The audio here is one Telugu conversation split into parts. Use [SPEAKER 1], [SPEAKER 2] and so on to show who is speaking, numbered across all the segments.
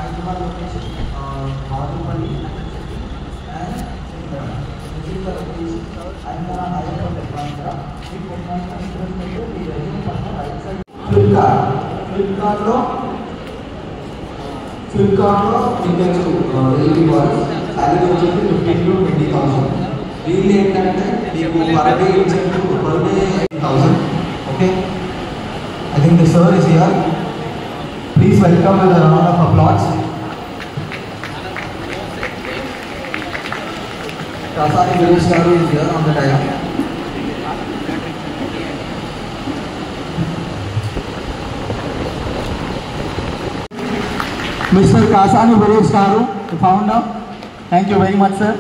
[SPEAKER 1] Hyderabad location, Madhupalli, and Sindhara. This is the location. And Hyderabad Bandra. We can consider the resume on the right side. Flipkart index delivery was salary వచ్చేసి 15 to 20,000. వీళ్ళు ఏంటంటే మీకు per day ఇచ్చేది per day 8,000. Okay. I think the sir is here. Please welcome with a round of applause. Kasani Village Garu is here on the dial. Mr. Kasani Village Garu, the founder. Thank you very much, sir.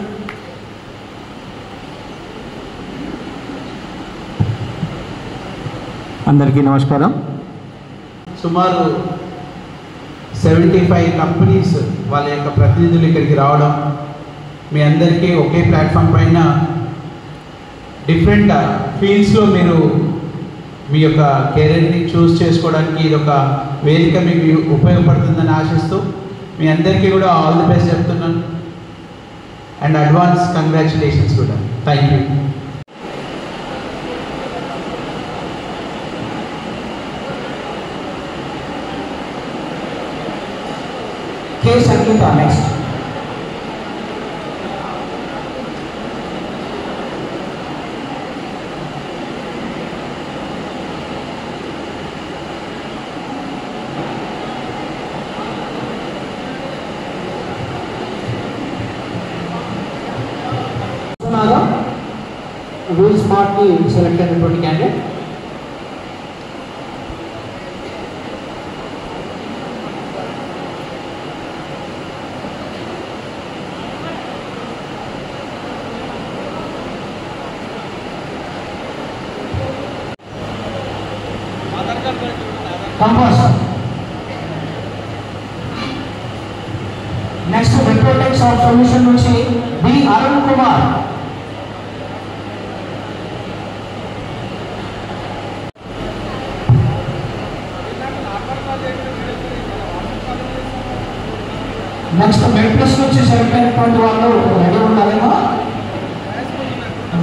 [SPEAKER 1] అందరికీ నమస్కారం.
[SPEAKER 2] సుమారు 75 కంపెనీస్ వాళ్ళ యొక్క ప్రతినిధులు ఇక్కడికి రావడం, మీ అందరికీ ఒకే ప్లాట్ఫామ్ పైన డిఫరెంట్ ఫీల్డ్స్లో మీరు మీ యొక్క కెరీర్ని చూస్ చేసుకోవడానికి ఇది ఒక వేదిక మీకు ఉపయోగపడుతుందని ఆశిస్తూ మీ అందరికీ కూడా ఆల్ ది బెస్ట్ చెప్తున్నాను అండ్ అడ్వాన్స్ కంగ్రాచులేషన్స్ కూడా. Thank you.
[SPEAKER 1] K. Sangeeta next. Will smartly select an important candidate. Compass. Next to Metrotex of solution నుంచి B. Arun Kumar. నెక్స్ట్ మెట్ప్లస్ నుంచి సెలెక్ట్ అయినటువంటి వాళ్ళు రెడీ ఉండాలేమో.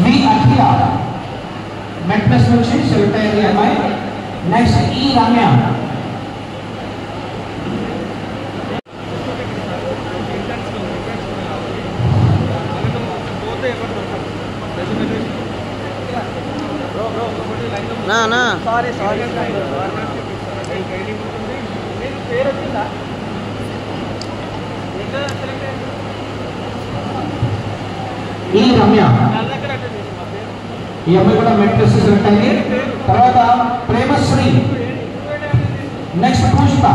[SPEAKER 1] వి అఖిల మెట్ప్లస్ నుంచి సెలెక్ట్ అయ్యేది అమ్మాయి. నెక్స్ట్ ఈ రమ్య. ఈ రమ్య ఈ అమ్మాయి కూడా మెట్రిక్స్ సెలెక్ట్ అయింది. తర్వాత Premasri. Next Pushpa.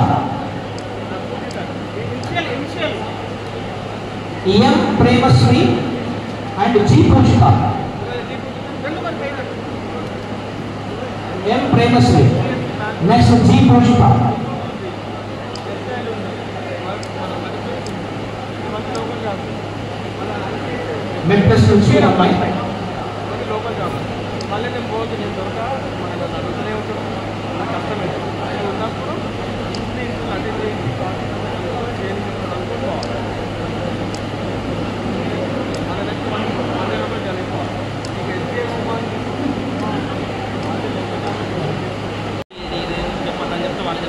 [SPEAKER 1] M Premasri and G Pushpa. M Premasri next G Pushpa. Metrics నుంచి అమ్మాయి.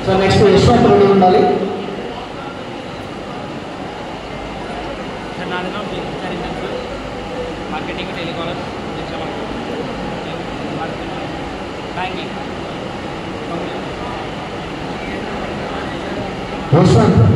[SPEAKER 1] సో నెక్స్ట్ యశ్వంత్ రెడ్డి ఉండాలి.
[SPEAKER 3] Marketing, telecaller, banking.
[SPEAKER 1] యశ్వంత్